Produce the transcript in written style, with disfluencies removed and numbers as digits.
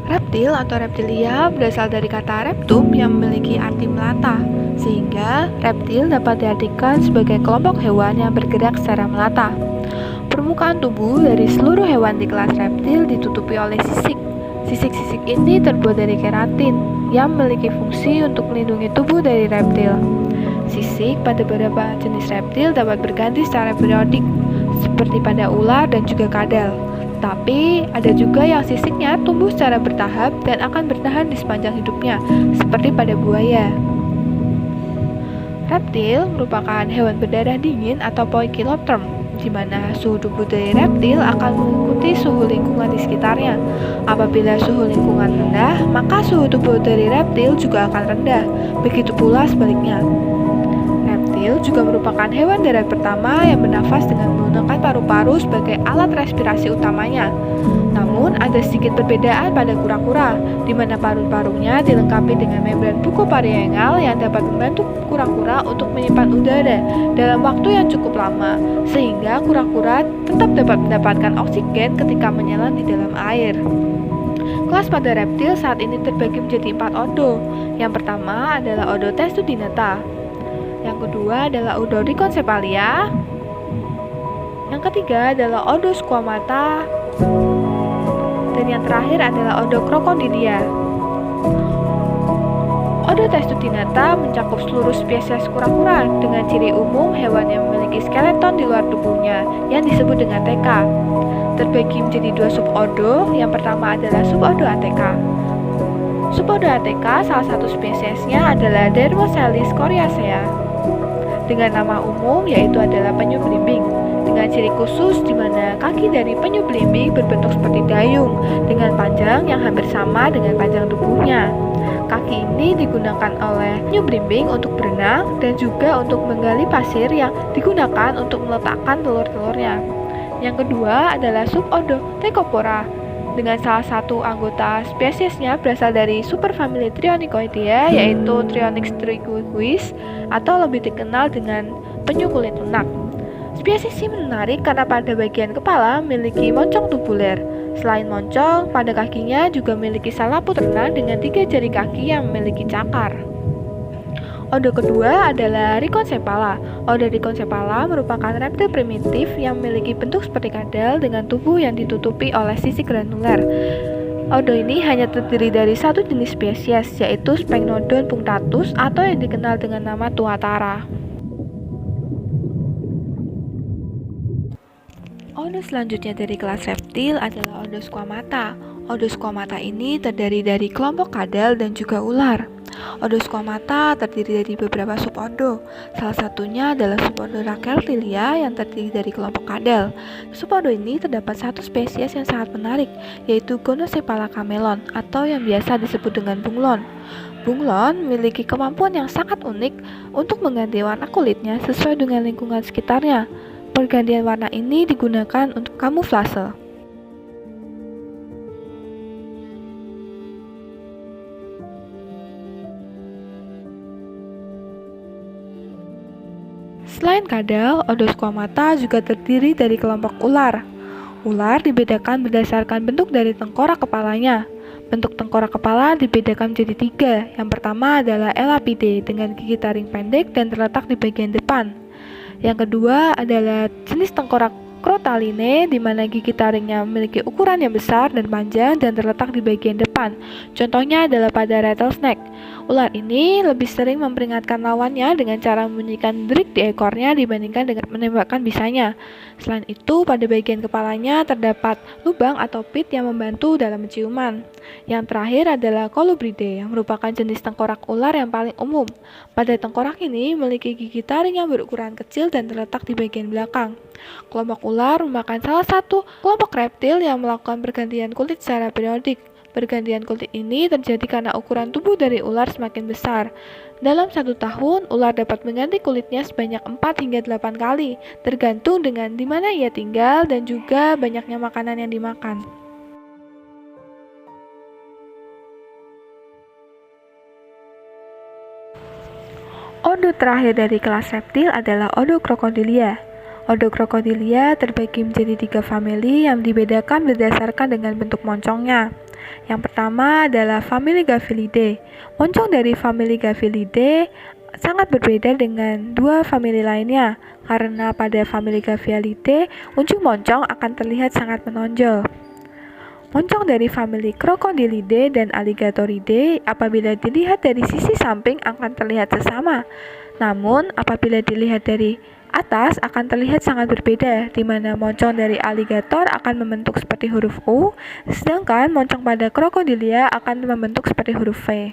Reptil atau reptilia berasal dari kata reptum yang memiliki arti melata, sehingga reptil dapat diartikan sebagai kelompok hewan yang bergerak secara melata. Permukaan tubuh dari seluruh hewan di kelas reptil ditutupi oleh sisik. Sisik-sisik ini terbuat dari keratin yang memiliki fungsi untuk melindungi tubuh dari reptil. Sisik pada beberapa jenis reptil dapat berganti secara periodik, seperti pada ular dan juga kadal. Tapi ada juga yang sisiknya tumbuh secara bertahap dan akan bertahan di sepanjang hidupnya, seperti pada buaya. Reptil merupakan hewan berdarah dingin atau poikilotherm, di mana suhu tubuh dari reptil akan mengikuti suhu lingkungan di sekitarnya. Apabila suhu lingkungan rendah, maka suhu tubuh dari reptil juga akan rendah. Begitu pula sebaliknya. Reptil juga merupakan hewan darat pertama yang bernafas dengan menggunakan paru-paru sebagai alat respirasi utamanya. Namun, ada sedikit perbedaan pada kura-kura, di mana paru-parunya dilengkapi dengan membran buku parietal yang dapat membantu kura-kura untuk menyimpan udara dalam waktu yang cukup lama, sehingga kura-kura tetap dapat mendapatkan oksigen ketika menyelam di dalam air. Kelas pada reptil saat ini terbagi menjadi 4 ordo. Yang pertama adalah ordo Testudinata. Yang kedua adalah ordo Rhiconcephalia. Yang ketiga adalah ordo Squamata. Dan yang terakhir adalah ordo Crocodilia. Ordo Testudinata mencakup seluruh spesies kura-kura dengan ciri umum hewan yang memiliki skeleton di luar tubuhnya yang disebut dengan teka. Terbagi menjadi 2 subordo. Yang pertama adalah subordo Ateca. Subordo Ateca salah satu spesiesnya adalah Dermocelis coriacea dengan nama umum yaitu adalah penyu belimbing, dengan ciri khusus di mana kaki dari penyu belimbing berbentuk seperti dayung dengan panjang yang hampir sama dengan panjang tubuhnya. Kaki ini digunakan oleh penyu belimbing untuk berenang dan juga untuk menggali pasir yang digunakan untuk meletakkan telur-telurnya. Yang kedua adalah subordo Tecopora, dengan salah satu anggota spesiesnya berasal dari superfamili Trionychoidea yaitu Trionyx triquis atau lebih dikenal dengan penyu kulit lunak. Spesies ini menarik karena pada bagian kepala memiliki moncong tubuler. Selain moncong, pada kakinya juga memiliki salaput renang dengan 3 jari kaki yang memiliki cakar. Ordo kedua adalah Rhiconcephala. Ordo Rhiconcephala merupakan reptil primitif yang memiliki bentuk seperti kadal dengan tubuh yang ditutupi oleh sisik granular. Ordo ini hanya terdiri dari satu jenis spesies, yaitu Sphenodon punctatus atau yang dikenal dengan nama tuatara. Ordo selanjutnya dari kelas reptil adalah ordo Squamata. Ordo Squamata ini terdiri dari kelompok kadal dan juga ular. Ordo Squamata terdiri dari beberapa subordo. Salah satunya adalah subordo Racheltilia yang terdiri dari kelompok kadal. Subordo ini terdapat satu spesies yang sangat menarik, yaitu Gonocephala camelon atau yang biasa disebut dengan bunglon. Bunglon memiliki kemampuan yang sangat unik untuk mengganti warna kulitnya sesuai dengan lingkungan sekitarnya. Pergantian warna ini digunakan untuk kamuflase. Selain kadal, ordo Squamata juga terdiri dari kelompok ular. Ular dibedakan berdasarkan bentuk dari tengkorak kepalanya. Bentuk tengkorak kepala dibedakan menjadi 3. Yang pertama adalah Elapidae dengan gigi taring pendek dan terletak di bagian depan. Yang kedua adalah jenis tengkorak Crotaline, di mana gigi taringnya memiliki ukuran yang besar dan panjang dan terletak di bagian depan. Contohnya adalah pada rattlesnake. Ular ini lebih sering memperingatkan lawannya dengan cara membunyikan derik di ekornya dibandingkan dengan menembakkan bisanya. Selain itu, pada bagian kepalanya terdapat lubang atau pit yang membantu dalam penciuman. Yang terakhir adalah Colubridae, yang merupakan jenis tengkorak ular yang paling umum. Pada tengkorak ini memiliki gigi taring yang berukuran kecil dan terletak di bagian belakang. Kelompok ular merupakan salah satu kelompok reptil yang melakukan pergantian kulit secara periodik. Pergantian kulit ini terjadi karena ukuran tubuh dari ular semakin besar. Dalam 1 tahun, ular dapat mengganti kulitnya sebanyak 4 hingga 8 kali, tergantung dengan di mana ia tinggal dan juga banyaknya makanan yang dimakan. Ordo terakhir dari kelas reptil adalah ordo Crocodilia. Ordo Crocodilia terbagi menjadi 3 famili yang dibedakan berdasarkan dengan bentuk moncongnya. Yang pertama adalah famili Gavialidae. Moncong dari famili Gavialidae sangat berbeda dengan dua famili lainnya, karena pada famili Gavialidae, ujung moncong akan terlihat sangat menonjol. Moncong dari famili Crocodilidae dan Alligatoridae apabila dilihat dari sisi samping akan terlihat sesama. Namun, apabila dilihat dari atas akan terlihat sangat berbeda, di mana moncong dari alligator akan membentuk seperti huruf U, sedangkan moncong pada Crocodilia akan membentuk seperti huruf V.